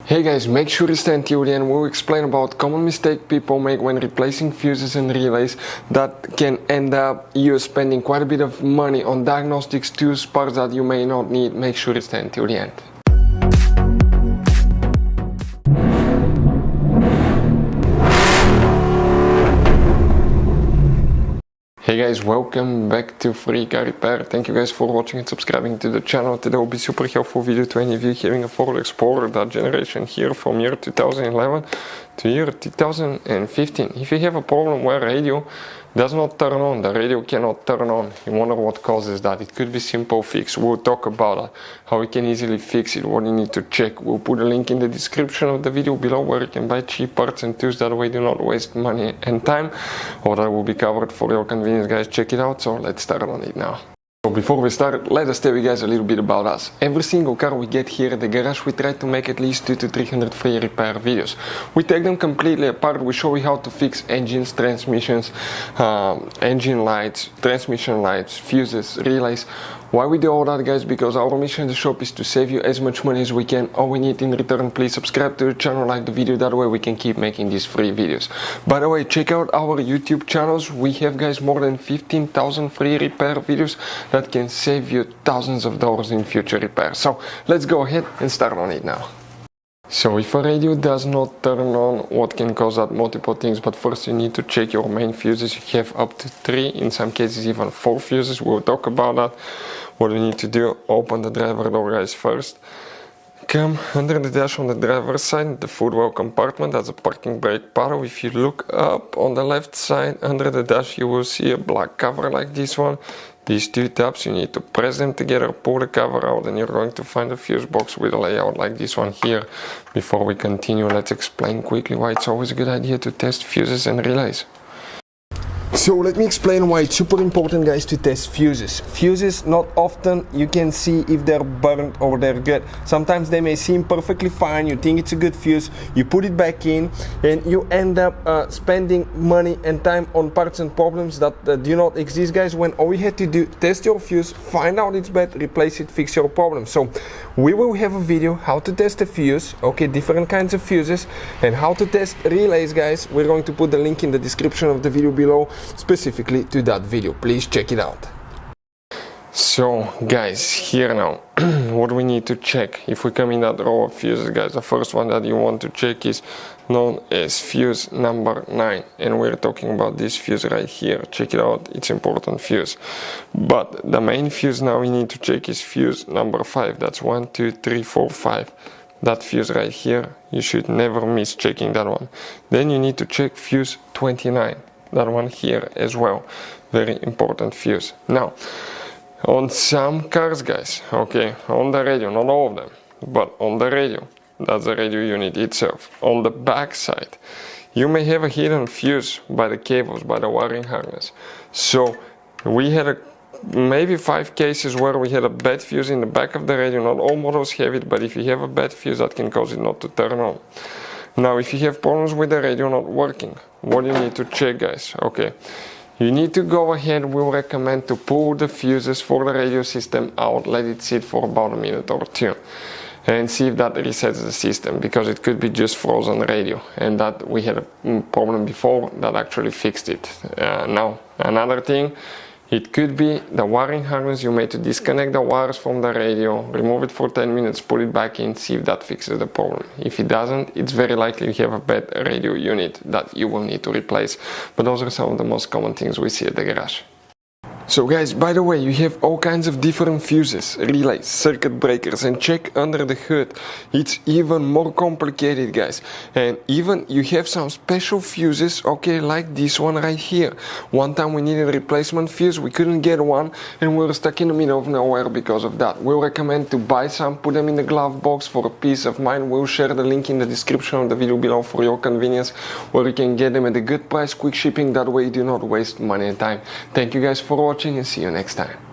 Hey guys, make sure you stay until the end. We'll explain about common mistake people make when replacing fuses and relays that can end up you spending quite a bit of money on diagnostics tools, parts that you may not need. Make sure you stay until the end. Hey guys, welcome back to Free Car Repair. Thank you guys for watching and subscribing to the channel. Today will be super helpful video to any of you having a Ford Explorer, that generation here from year 2011 to year 2015. If you have a problem where radio does not turn on, the radio cannot turn on, you wonder what causes that. It could be simple fix. We'll talk about it, how you can easily fix it, what you need to check. We'll put a link in the description of the video below where you can buy cheap parts and tools, that way do not waste money and time. All that will be covered for your convenience, guys. Check it out. So let's start on it now. So before we start, let us tell you guys a little bit about us. Every single car we get here at the garage, we try to make at least 200 to 300 free repair videos. We take them completely apart. We show you how to fix engines, transmissions, engine lights, transmission lights, fuses, relays. Why we do all that, guys? Because our mission in the shop is to save you as much money as we can. All we need in return, please subscribe to the channel, like the video, that way we can keep making these free videos. By the way, check out our YouTube channels. We have, guys, more than 15,000 free repair videos that can save you thousands of dollars in future repairs. So let's go ahead and start on it now. So if a radio does not turn on, what can cause that? Multiple things, but first you need to check your main fuses. You have up to 3, in some cases even 4 fuses. We'll talk about that. What we need to do, open the driver door, guys, first. Come under the dash on the driver's side, the footwell compartment, that's a parking brake paddle. If you look up on the left side under the dash, you will see a black cover like this one. These 2 tabs, you need to press them together, pull the cover out, and you're going to find a fuse box with a layout like this one here. Before we continue, let's explain quickly why it's always a good idea to test fuses and relays. So let me explain why it's super important, guys, to test fuses. Fuses, not often you can see if they're burnt or they're good. Sometimes they may seem perfectly fine, you think it's a good fuse, you put it back in, and you end up spending money and time on parts and problems that do not exist, guys, when all you had to do, test your fuse, find out it's bad, replace it, fix your problem. So we will have a video how to test a fuse, okay, different kinds of fuses, and how to test relays, guys. We're going to put the link in the description of the video below, specifically to that video. Please check it out. So guys, here now what we need to check. If we come in that row of fuses, guys, the first one that you want to check is known as fuse number 9, and we're talking about this fuse right here. Check it out, it's important fuse. But the main fuse now we need to check is fuse number 5. That's 1, 2, 3, 4, 5. That fuse right here, you should never miss checking that one. Then you need to check fuse 29. That one here as well, very important fuse. Now on some cars, guys, okay, on the radio, not all of them, but on the radio, that's the radio unit itself, on the back side you may have a hidden fuse by the cables, by the wiring harness. So we had maybe 5 cases where we had a bad fuse in the back of the radio. Not all models have it, but if you have a bad fuse, that can cause it not to turn on. Now if you have problems with the radio not working, what do you need to check, guys? Okay, you need to go ahead, we'll recommend to pull the fuses for the radio system out, let it sit for about a minute or 2 and see if that resets the system, because it could be just frozen radio, and that we had a problem before that actually fixed it. Now another thing, it could be the wiring harness. You may to disconnect the wires from the radio, remove it for 10 minutes, put it back in, see if that fixes the problem. If it doesn't, it's very likely you have a bad radio unit that you will need to replace. But those are some of the most common things we see at the garage. So guys, by the way, you have all kinds of different fuses, relays, circuit breakers, and check under the hood. It's even more complicated, guys. And even you have some special fuses, okay, like this one right here. One time we needed a replacement fuse, we couldn't get one, and we were stuck in the middle of nowhere because of that. We'll recommend to buy some, put them in the glove box for a peace of mind. We'll share the link in the description of the video below for your convenience, where you can get them at a good price, quick shipping, that way you do not waste money and time. Thank you guys for watching, and see you next time.